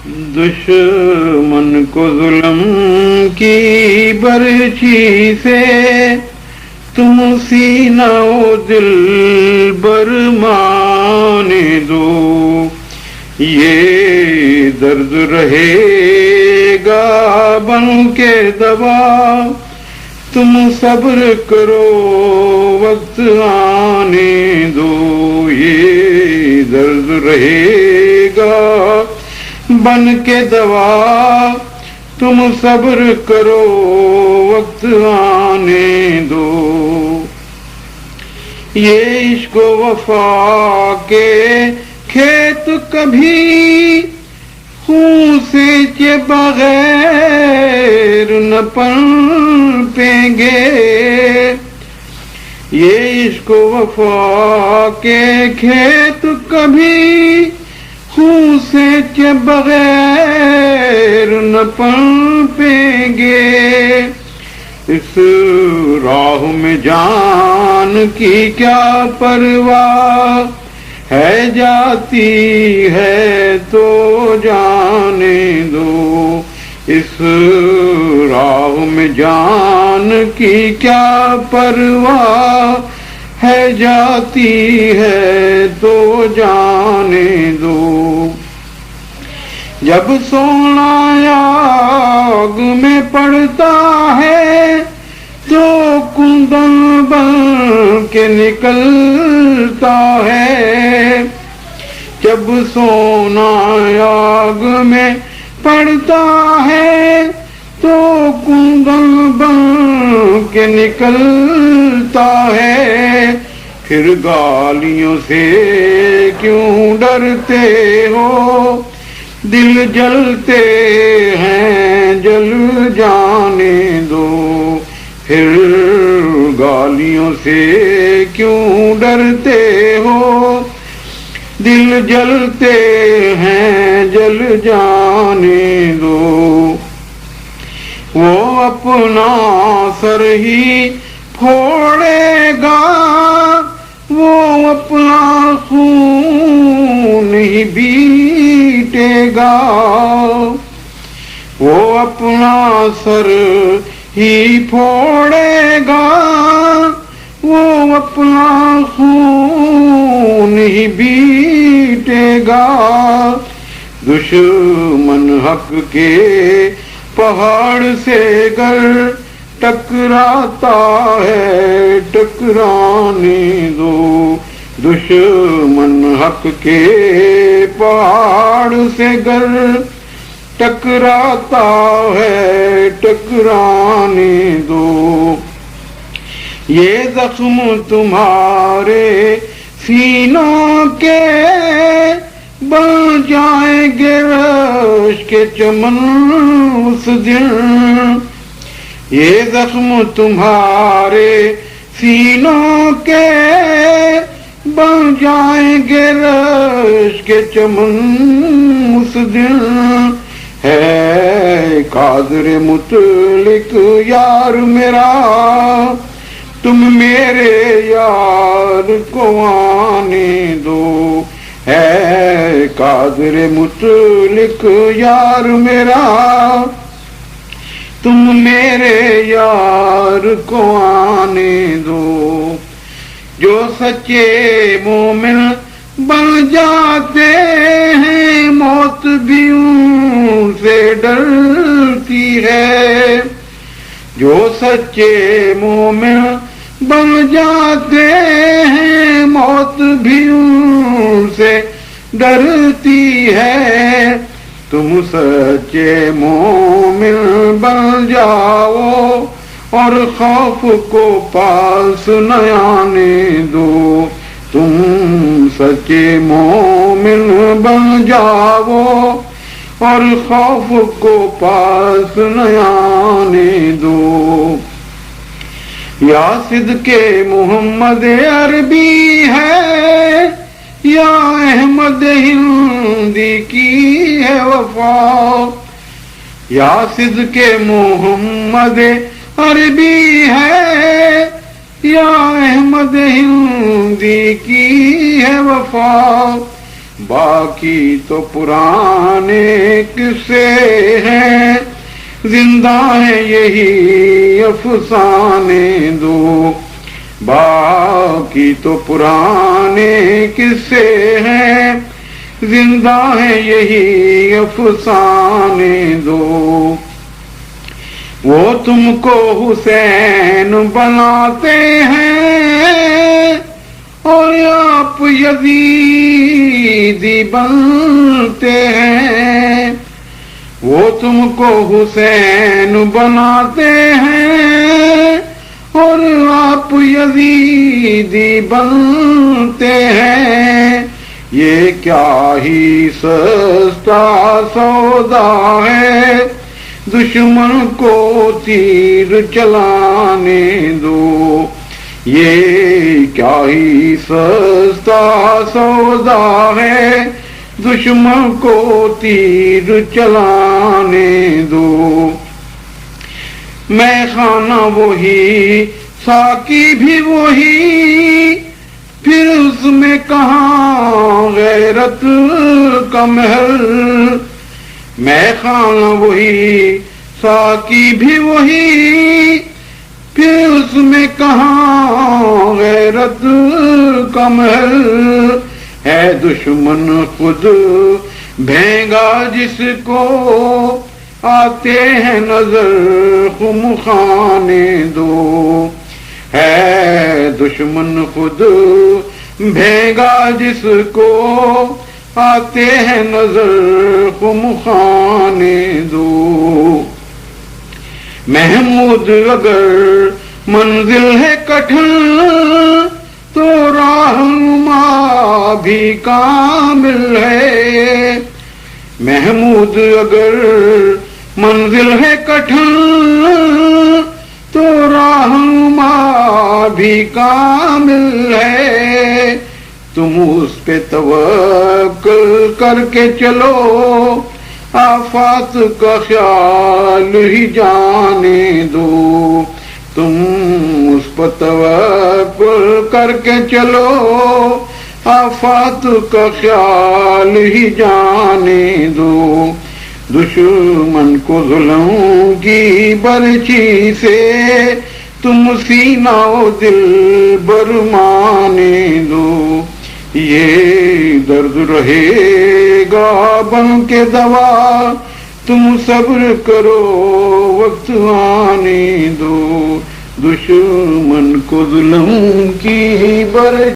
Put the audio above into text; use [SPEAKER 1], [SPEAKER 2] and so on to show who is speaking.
[SPEAKER 1] دشمن کو ظلم کی برچھی سے تم سینہ و دل برمانے دو، یہ درد رہے گا بن کے دوا، تم صبر کرو وقت آنے دو، یہ درد رہے گا بن کے دوا، تم صبر کرو وقت آنے دو، یہ عشق و وفا کے کھیت کبھی خون سے بغیر نہ پنپیں گے، یہ عشق و وفا کے کھیت کبھی خون سے بغیر نہ پنپیں گے، اس راہ میں جان کی کیا پرواہ ہے، جاتی ہے تو جانے دو، اس راہ میں جان کی کیا پرواہ ہے، جاتی ہے تو جانے دو، جب سونا آگ میں پڑتا ہے تو کندن بن کے نکلتا ہے، جب سونا آگ میں پڑتا ہے تو کندن بن کے نکلتا ہے، پھر گالیوں سے کیوں ڈرتے ہو، دل جلتے ہیں جل جانے دو، پھر گالیوں سے کیوں ڈرتے ہو، دل جلتے ہیں جل جانے دو، وہ اپنا سر ہی پھوڑے گا، وہ اپنا خون ہی بیٹے گا، وہ اپنا سر ہی پھوڑے گا، وہ اپنا خون ہی بیٹے گا، دشمن حق کے پہاڑ سے گر ٹکراتا ہے ٹکرانے دو، دشمن حق کے پہاڑ سے گر ٹکراتا ہے ٹکرانے دو، یہ زخم تمہارے سینوں کے بن جائیں گے رشک کے چمن اس دن، یہ زخم تمہارے سینوں کے بن جائیں گے رشک کے چمن اس دن، ہے قادر مطلق یار میرا، تم میرے یار کو آنے دو، ہے قادر مطلق یار میرا، تم میرے یار کو آنے دو، جو سچے مومن بن جاتے ہیں موت بھی ان سے ڈرتی ہے، جو سچے مومن بن جاتے ہیں موت بھی ان سے ڈرتی ہے، تم سچے مومن بن جاؤ اور خوف کو پاس نہ آنے دو، تم سچے مومن بن جاؤ اور خوف کو پاس نہ آنے دو، یا صدق محمد عربی ہے یا احمد ہندی کی ہے وفا، یا صدق محمد عربی ہے یا احمد ہندی کی ہے وفا، باقی تو پرانے قصے ہیں، زندہ ہے یہی افسانے دو۔ باقی تو پرانے قصے ہیں، زندہ ہے یہی افسانے دو۔ وہ تم کو حسین بناتے ہیں اور آپ یزیدی بنتے ہیں۔ وہ تم کو حسین بناتے ہیں اور آپ یزیدی بنتے ہیں۔ یہ کیا ہی سستا سودا ہے، دشمن کو تیر چلانے دو۔ یہ کیا ہی سستا سودا ہے، دشمن کو تیر چلانے دو۔ میں خانہ وہی، ساقی بھی وہی، پھر اس میں کہاں غیرت کا محل۔ میں خانہ وہی، ساقی بھی وہی، پھر اس میں کہاں غیرت کا محل۔ ہے دشمن خود بھینگا جس کو آتے ہیں نظر خم خانے دو۔ ہے دشمن خود بھینگا جس کو آتے ہیں نظر خم خانے دو۔ محمود اگر منزل ہے کٹھن تو رہنما بھی کامل ہے۔ محمود اگر منزل ہے کٹھن تو رہنما بھی کامل ہے۔ تم اس پہ توکل کر کے چلو، آفات کا خیال ہی جانے دو۔ تم اس پر توکل کر کے چلو، آفات کا خیال ہی جانے دو۔ دشمن کو ظلم کی برچی سے تم سینہ و دل برمانے دو۔ یہ درد رہے گا بن کے دوا، تم صبر کرو وقت آنے دو۔ دشمن کو ظلم کی برچی